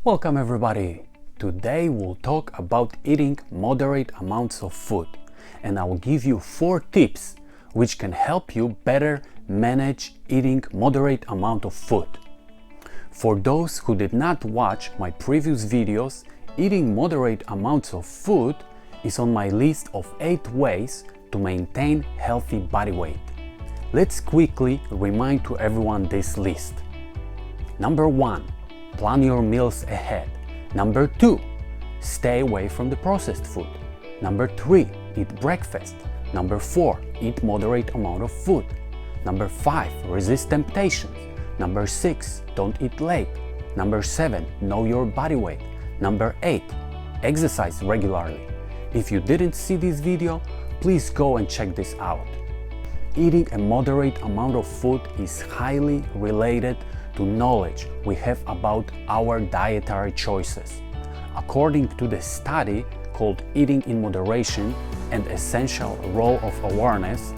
Welcome everybody! Today we'll talk about eating moderate amounts of food, and I will give you 4 tips which can help you better manage eating moderate amount of food. For those who did not watch my previous videos, eating moderate amounts of food is on my list of 8 ways to maintain healthy body weight. Let's quickly remind to everyone this list. Number 1. Plan your meals ahead. Number 2. Stay away from the processed food. Number 3. Eat breakfast. Number 4. Eat moderate amount of food. Number 5. Resist temptations. Number 6. Don't eat late. Number 7. Know your body weight. Number 8. Exercise regularly. If you didn't see this video, please go and check this out. Eating a moderate amount of food is highly related to knowledge we have about our dietary choices. According to the study called Eating in Moderation and Essential Role of Awareness,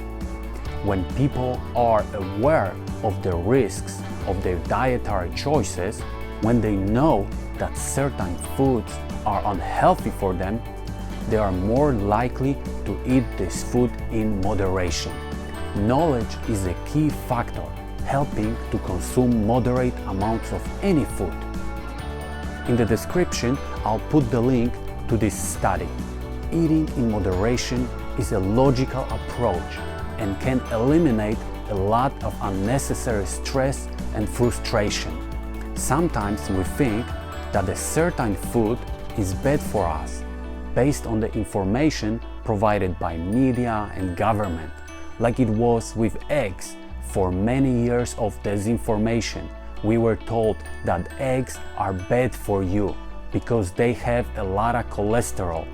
when people are aware of the risks of their dietary choices, when they know that certain foods are unhealthy for them, they are more likely to eat this food in moderation. Knowledge is a key factor helping to consume moderate amounts of any food. In the description, I'll put the link to this study. Eating in moderation is a logical approach and can eliminate a lot of unnecessary stress and frustration. Sometimes we think that a certain food is bad for us based on the information provided by media and government, like it was with eggs. For many years of disinformation, we were told that eggs are bad for you because they have a lot of cholesterol.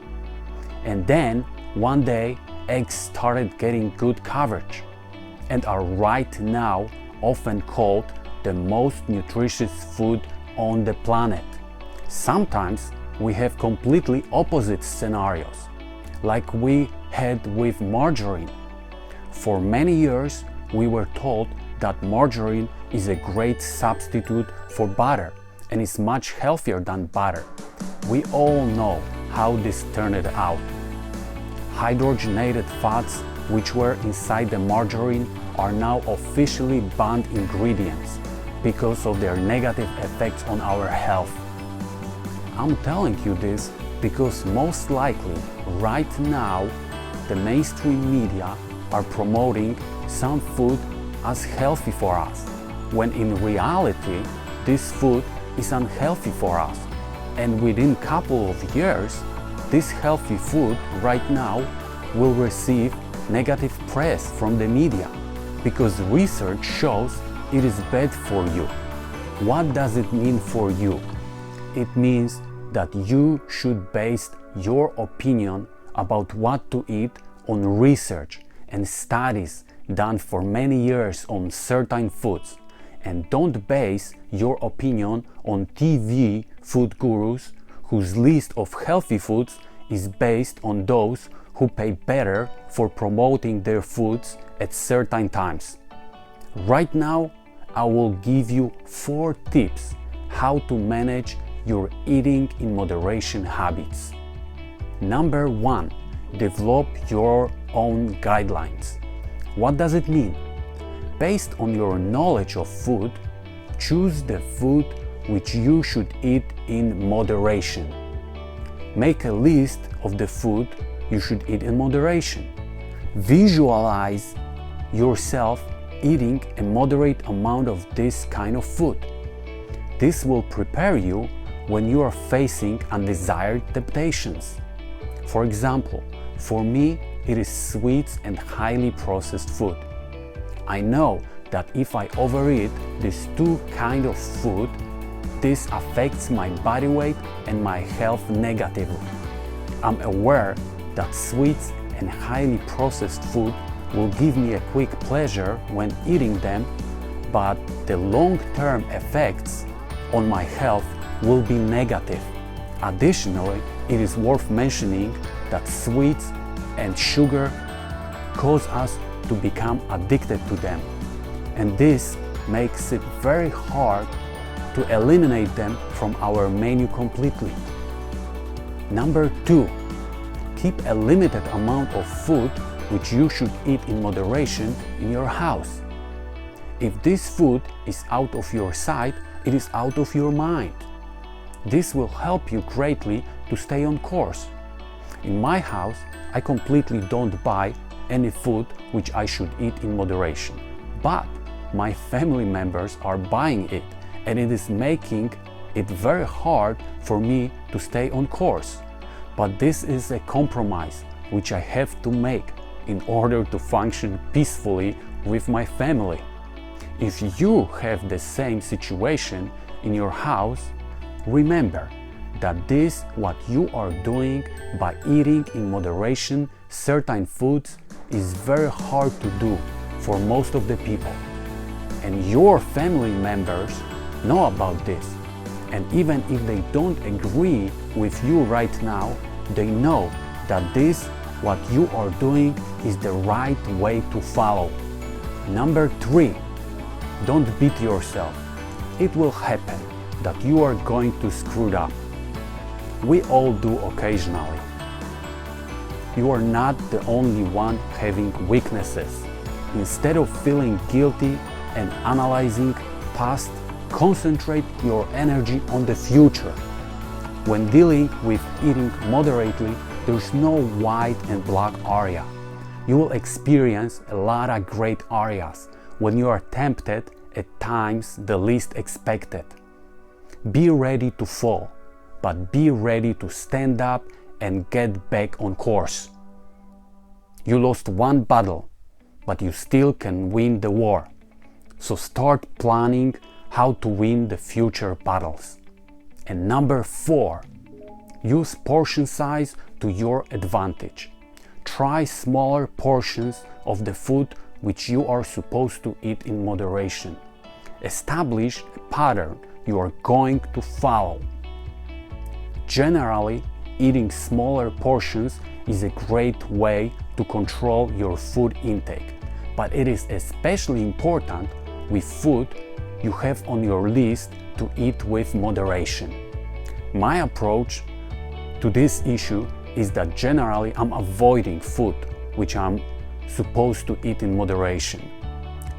And then one day, eggs started getting good coverage and are right now often called the most nutritious food on the planet. Sometimes we have completely opposite scenarios, like we had with margarine. For many years, we were told that margarine is a great substitute for butter and is much healthier than butter. We all know how this turned out. Hydrogenated fats which were inside the margarine are now officially banned ingredients because of their negative effects on our health. I'm telling you this because most likely right now the mainstream media are promoting some food as healthy for us, when in reality this food is unhealthy for us, and within a couple of years this healthy food right now will receive negative press from the media because research shows it is bad for you. What does it mean for you? It means that you should base your opinion about what to eat on research and studies done for many years on certain foods, and don't base your opinion on TV food gurus whose list of healthy foods is based on those who pay better for promoting their foods at certain times. Right now, I will give you 4 tips how to manage your eating in moderation habits. Number 1. Develop your own guidelines. What does it mean? Based on your knowledge of food, choose the food which you should eat in moderation. Make a list of the food you should eat in moderation. Visualize yourself eating a moderate amount of this kind of food. This will prepare you when you are facing undesired temptations. For example, for me, it is sweets and highly processed food. I know that if I overeat these 2 kinds of food, this affects my body weight and my health negatively. I'm aware that sweets and highly processed food will give me a quick pleasure when eating them, but the long-term effects on my health will be negative. Additionally, it is worth mentioning that sweets and sugar cause us to become addicted to them, and this makes it very hard to eliminate them from our menu completely. Number 2, keep a limited amount of food which you should eat in moderation in your house. If this food is out of your sight, it is out of your mind. This will help you greatly to stay on course. In my house, I completely don't buy any food which I should eat in moderation. But my family members are buying it, and it is making it very hard for me to stay on course. But this is a compromise which I have to make in order to function peacefully with my family. If you have the same situation in your house, remember that this what you are doing by eating in moderation certain foods is very hard to do for most of the people. And your family members know about this. And even if they don't agree with you right now, they know that this what you are doing is the right way to follow. Number 3, don't beat yourself. It will happen that you are going to screw it up. We all do occasionally. You are not the only one having weaknesses. Instead of feeling guilty and analyzing past, concentrate your energy on the future. When dealing with eating moderately, there's no white and black area. You will experience a lot of great areas when you are tempted at times the least expected. Be ready to fall, but be ready to stand up and get back on course. You lost one battle, but you still can win the war. So start planning how to win the future battles. And number 4, use portion size to your advantage. Try smaller portions of the food which you are supposed to eat in moderation. Establish a pattern you are going to follow. Generally, eating smaller portions is a great way to control your food intake, but it is especially important with food you have on your list to eat with moderation. My approach to this issue is that generally I'm avoiding food which I'm supposed to eat in moderation,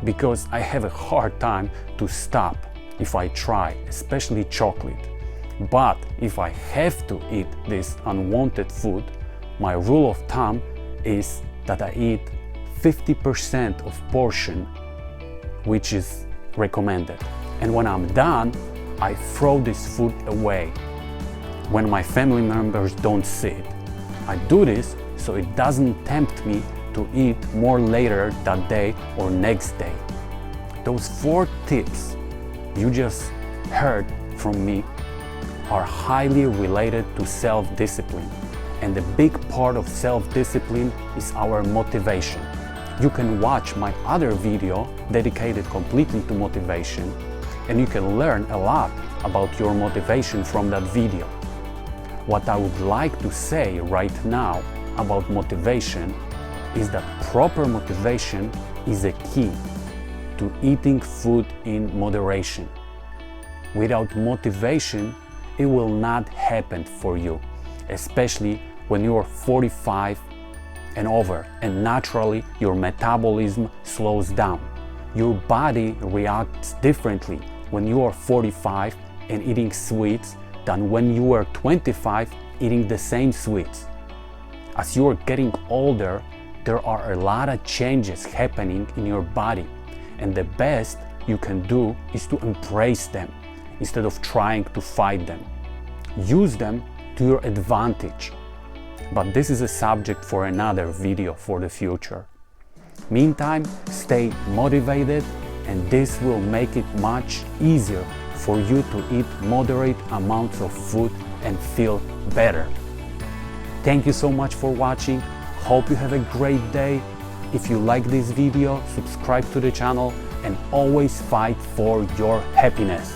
because I have a hard time to stop if I try, especially chocolate. But if I have to eat this unwanted food, my rule of thumb is that I eat 50% of portion which is recommended. And when I'm done, I throw this food away when my family members don't see it. I do this so it doesn't tempt me to eat more later that day or next day. Those 4 tips you just heard from me are highly related to self-discipline, and a big part of self-discipline is our motivation. You can watch my other video dedicated completely to motivation, and you can learn a lot about your motivation from that video. What I would like to say right now about motivation is that proper motivation is a key to eating food in moderation. Without motivation, it will not happen for you, especially when you are 45 and over, and naturally your metabolism slows down. Your body reacts differently when you are 45 and eating sweets than when you are 25 eating the same sweets. As you are getting older, there are a lot of changes happening in your body, and the best you can do is to embrace them instead of trying to fight them. Use them to your advantage. But this is a subject for another video for the future. Meantime, stay motivated, and this will make it much easier for you to eat moderate amounts of food and feel better. Thank you so much for watching. Hope you have a great day. If you like this video, subscribe to the channel and always fight for your happiness.